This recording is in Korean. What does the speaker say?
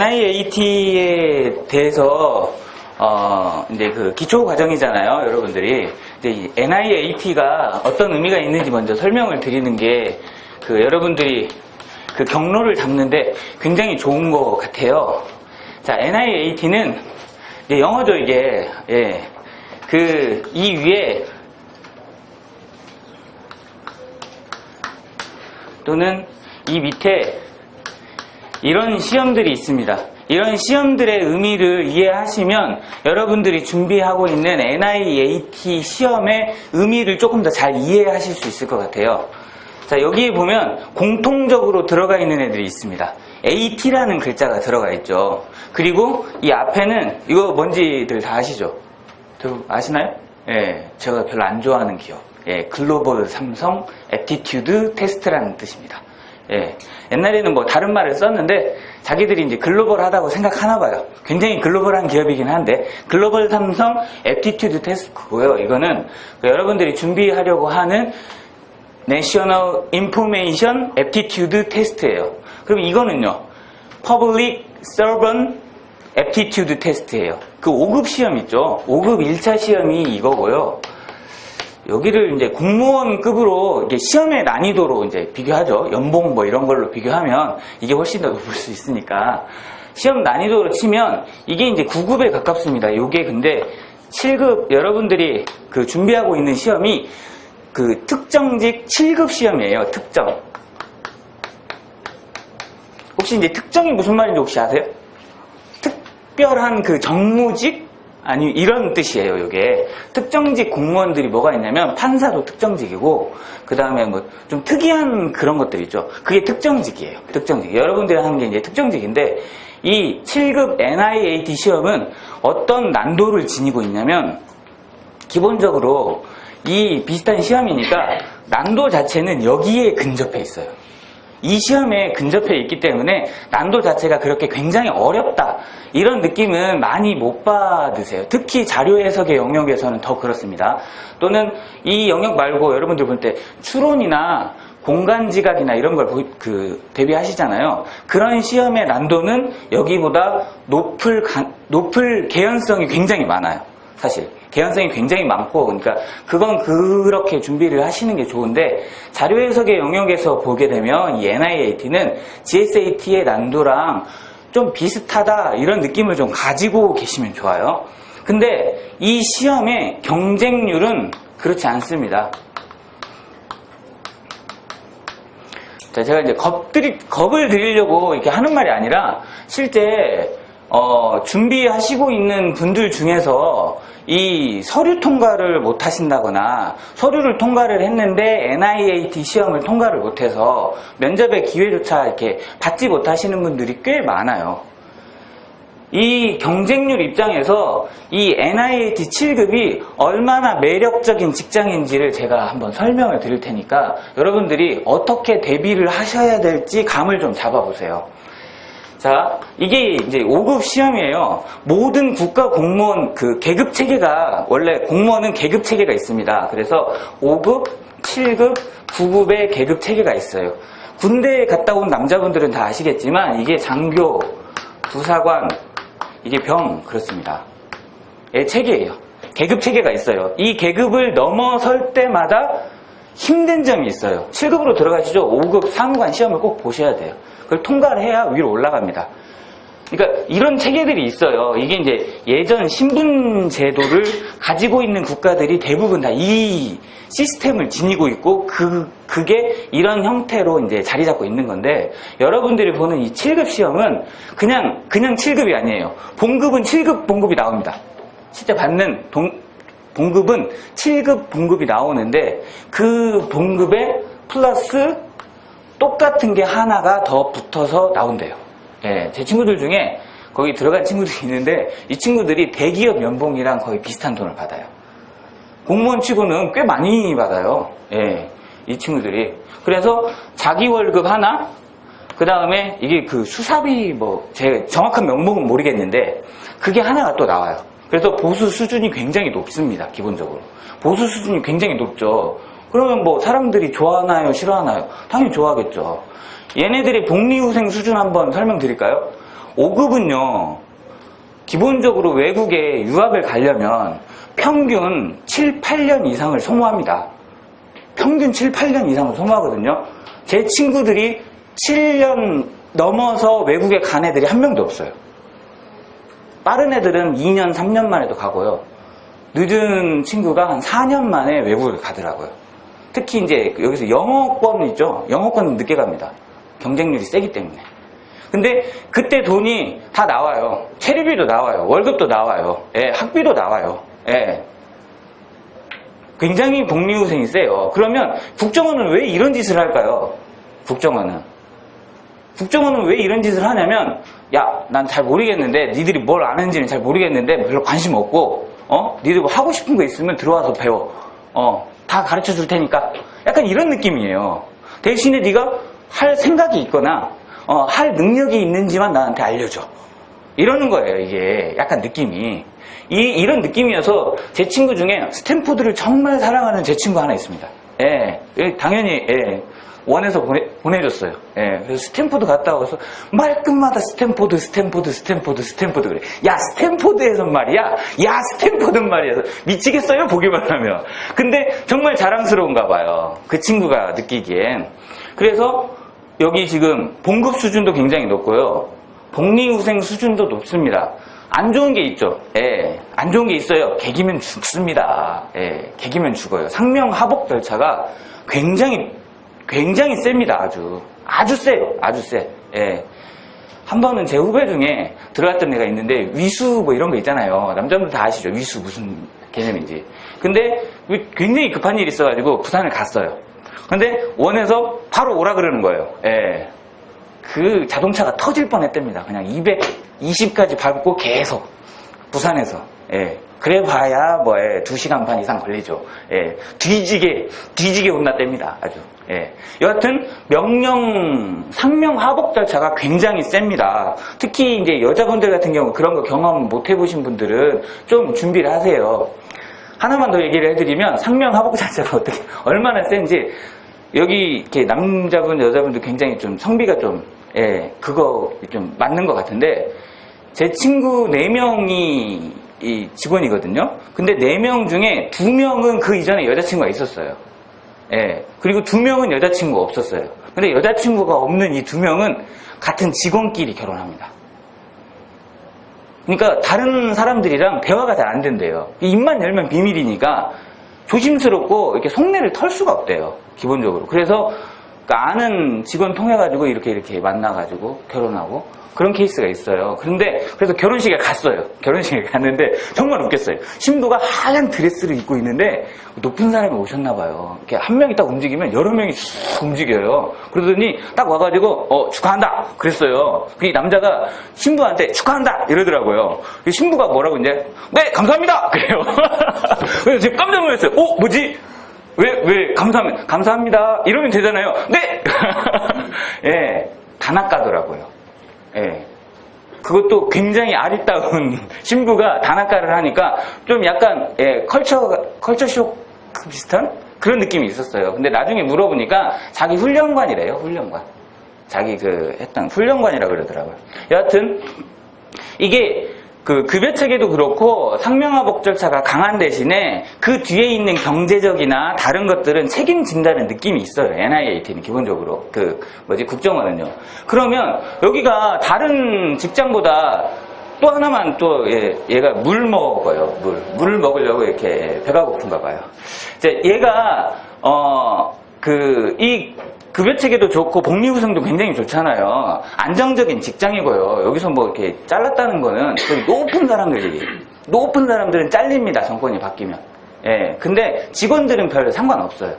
NIAT에 대해서 이제 그 기초 과정이잖아요, 여러분들이. 이제 이 NIAT가 어떤 의미가 있는지 먼저 설명을 드리는 게 그 여러분들이 그 경로를 잡는데 굉장히 좋은 것 같아요. 자, NIAT는 이제 영어죠, 이게. 예. 이 위에 또는 이 밑에 이런 시험들이 있습니다. 이런 시험들의 의미를 이해하시면 여러분들이 준비하고 있는 NIAT 시험의 의미를 조금 더 잘 이해하실 수 있을 것 같아요. 자, 여기에 보면 공통적으로 들어가 있는 애들이 있습니다. AT라는 글자가 들어가 있죠. 그리고 이 앞에는 이거 뭔지들 다 아시죠? 아시나요? 예, 제가 별로 안 좋아하는 기업. 예, 글로벌 삼성 애티튜드 테스트라는 뜻입니다. 예, 옛날에는 뭐 다른 말을 썼는데 자기들이 이제 글로벌하다고 생각하나 봐요. 굉장히 글로벌한 기업이긴 한데 글로벌 삼성 애티튜드 테스트고요. 이거는 여러분들이 준비하려고 하는 National Information Aptitude Test예요. 그럼 이거는요, Public Servant Aptitude Test예요. 그 5급 시험 있죠. 5급 1차 시험이 이거고요. 여기를 이제 공무원급으로 이게 시험의 난이도로 이제 비교하죠. 연봉 뭐 이런 걸로 비교하면 이게 훨씬 더 높을 수 있으니까 시험 난이도로 치면 이게 이제 9급에 가깝습니다. 요게 근데 7급 여러분들이 그 준비하고 있는 시험이 그 특정직 7급 시험이에요. 특정. 혹시 이제 특정이 무슨 말인지 혹시 아세요? 특별한 그 정무직? 아니, 이런 뜻이에요, 요게. 특정직 공무원들이 뭐가 있냐면, 판사도 특정직이고, 그 다음에 뭐, 좀 특이한 그런 것들 있죠. 그게 특정직이에요. 특정직. 여러분들이 하는 게 이제 특정직인데, 이 7급 NIAT 시험은 어떤 난도를 지니고 있냐면, 기본적으로 이 비슷한 시험이니까, 난도 자체는 여기에 근접해 있어요. 이 시험에 근접해 있기 때문에 난도 자체가 그렇게 굉장히 어렵다 이런 느낌은 많이 못 받으세요. 특히 자료 해석의 영역에서는 더 그렇습니다. 또는 이 영역 말고 여러분들 볼 때 추론이나 공간지각이나 이런 걸 대비하시잖아요. 그런 시험의 난도는 여기보다 높을 개연성이 굉장히 많아요. 사실 개연성이 굉장히 많고, 그러니까 그건 그렇게 준비를 하시는 게 좋은데, 자료 해석의 영역에서 보게 되면 이 NIAT는 GSAT의 난도랑 좀 비슷하다 이런 느낌을 좀 가지고 계시면 좋아요. 근데 이 시험의 경쟁률은 그렇지 않습니다. 자, 제가 이제 겁을 드리려고 이렇게 하는 말이 아니라 실제 준비하시고 있는 분들 중에서 이 서류 통과를 못 하신다거나 서류를 통과를 했는데 NIAT 시험을 통과를 못해서 면접의 기회조차 이렇게 받지 못하시는 분들이 꽤 많아요. 이 경쟁률 입장에서 이 NIAT 7급이 얼마나 매력적인 직장인지를 제가 한번 설명을 드릴 테니까 여러분들이 어떻게 대비를 하셔야 될지 감을 좀 잡아보세요. 자, 이게 이제 5급 시험이에요. 모든 국가 공무원 그 계급 체계가, 원래 공무원은 계급 체계가 있습니다. 그래서 5급, 7급, 9급의 계급 체계가 있어요. 군대에 갔다 온 남자분들은 다 아시겠지만 이게 장교, 부사관, 이게 병, 그렇습니다. 의 체계예요. 계급 체계가 있어요. 이 계급을 넘어설 때마다 힘든 점이 있어요. 7급으로 들어가시죠. 5급 사무관 시험을 꼭 보셔야 돼요. 그걸 통과를 해야 위로 올라갑니다. 그러니까 이런 체계들이 있어요. 이게 이제 예전 신분 제도를 가지고 있는 국가들이 대부분 다 이 시스템을 지니고 있고 그게 이런 형태로 이제 자리 잡고 있는 건데, 여러분들이 보는 이 7급 시험은 그냥 7급이 아니에요. 본급은 7급 본급이 나옵니다. 실제 받는 본급은 7급 본급이 나오는데 그 본급에 플러스 똑같은 게 하나가 더 붙어서 나온대요. 예, 제 친구들 중에 거기 들어간 친구들이 있는데 이 친구들이 대기업 연봉이랑 거의 비슷한 돈을 받아요. 공무원 치고는 꽤 많이 받아요. 예, 이 친구들이. 그래서 자기 월급 하나, 그 다음에 이게 그 수사비 제 정확한 명목은 모르겠는데 그게 하나가 또 나와요. 그래서 보수 수준이 굉장히 높습니다. 기본적으로. 보수 수준이 굉장히 높죠. 그러면 사람들이 좋아하나요? 싫어하나요? 당연히 좋아하겠죠. 얘네들의 복리후생 수준 한번 설명드릴까요? 5급은요, 기본적으로 외국에 유학을 가려면 평균 7, 8년 이상을 소모합니다. 평균 7, 8년 이상을 소모하거든요. 제 친구들이 7년 넘어서 외국에 간 애들이 한 명도 없어요. 빠른 애들은 2년, 3년 만에도 가고요. 늦은 친구가 한 4년 만에 외국을 가더라고요. 특히 이제 여기서 영어권 있죠? 영어권은 늦게 갑니다. 경쟁률이 세기 때문에. 근데 그때 돈이 다 나와요. 체류비도 나와요. 월급도 나와요. 예, 학비도 나와요. 예. 굉장히 복리후생이 세요. 그러면 국정원은 왜 이런 짓을 할까요? 국정원은 왜 이런 짓을 하냐면, 야, 난 잘 모르겠는데, 니들이 뭘 아는지는 잘 모르겠는데 별로 관심 없고, 니들 뭐 하고 싶은 거 있으면 들어와서 배워. 다 가르쳐 줄 테니까. 약간 이런 느낌이에요. 대신에 네가 할 생각이 있거나 할 능력이 있는지만 나한테 알려줘. 이러는 거예요. 이게 약간 느낌이. 이런 느낌이어서 제 친구 중에 스탠포드를 정말 사랑하는 제 친구 하나 있습니다. 예, 당연히 원에서 보내줬어요. 예, 그래서 스탠포드 갔다 와서 말끝마다 스탠포드 그래. 야, 스탠포드에선 말이야. 야, 스탠포드는 말이야. 미치겠어요, 보기만 하면. 근데 정말 자랑스러운가 봐요. 그 친구가 느끼기엔. 그래서 여기 지금 봉급 수준도 굉장히 높고요. 복리후생 수준도 높습니다. 안 좋은 게 있죠. 예, 안 좋은 게 있어요. 개기면 죽습니다. 예, 개기면 죽어요. 상명하복 절차가 굉장히 셉니다. 아주 세요. 아주 세. 예. 한 번은 제 후배 중에 들어갔던 애가 있는데, 위수 뭐 이런 거 있잖아요. 남자분들 다 아시죠? 위수 무슨 개념인지. 근데 굉장히 급한 일이 있어가지고 부산을 갔어요. 근데 원에서 바로 오라 그러는 거예요. 예. 그 자동차가 터질 뻔했답니다. 그냥 220까지 밟고 계속 부산에서. 예. 그래 봐야 뭐 2시간 반 이상 걸리죠. 예. 뒤지게 혼났답니다. 아주. 예. 여하튼 상명하복 절차가 굉장히 셉니다. 특히 이제 여자분들 같은 경우 그런 거 경험 못 해보신 분들은 좀 준비를 하세요. 하나만 더 얘기를 해드리면, 상명하복 절차가 얼마나 센지, 여기 이렇게 남자분, 여자분들 굉장히 좀 성비가 좀, 그거 좀 맞는 것 같은데, 제 친구 4명이 이 직원이거든요. 근데 4명 중에 2명은 그 이전에 여자친구가 있었어요. 예. 그리고 2명은 여자친구가 없었어요. 근데 여자친구가 없는 이 2명은 같은 직원끼리 결혼합니다. 그러니까 다른 사람들이랑 대화가 잘 안 된대요. 입만 열면 비밀이니까 조심스럽고 이렇게 속내를 털 수가 없대요. 기본적으로. 그래서 그러니까 아는 직원 통해가지고 이렇게 만나가지고 결혼하고 그런 케이스가 있어요. 그래서 결혼식에 갔어요. 결혼식에 갔는데 정말 웃겼어요. 신부가 하얀 드레스를 입고 있는데 높은 사람이 오셨나봐요. 이렇게 한 명이 딱 움직이면 여러 명이 쭉 움직여요. 그러더니 딱 와가지고 축하한다 그랬어요. 그 남자가 신부한테 축하한다 이러더라고요. 신부가 뭐라고 이제 네 감사합니다 그래요. 그래서 제가 깜짝 놀랐어요. 뭐지? 왜 감사합니다 이러면 되잖아요. 네. 예, 다 낚아더라고요. 예. 그것도 굉장히 아리따운 신부가 단아까를 하니까 좀 약간 컬처쇼크 비슷한 그런 느낌이 있었어요. 근데 나중에 물어보니까 자기 훈련관이래요. 훈련관. 자기 했던 훈련관이라고 그러더라고요. 여하튼 이게 급여체계도 그렇고 상명하복 절차가 강한 대신에 그 뒤에 있는 경제적이나 다른 것들은 책임진다는 느낌이 있어요. NIAT는 기본적으로. 국정원은요. 그러면 여기가 다른 직장보다 또 하나만 또 얘가 물 먹어요. 물을 먹으려고 이렇게 배가 고픈가 봐요. 이제 얘가 이 급여체계도 좋고 복리후생도 굉장히 좋잖아요. 안정적인 직장이고요. 여기서 뭐 이렇게 잘랐다는 거는 높은 사람들은 잘립니다. 정권이 바뀌면. 예. 근데 직원들은 별 상관없어요.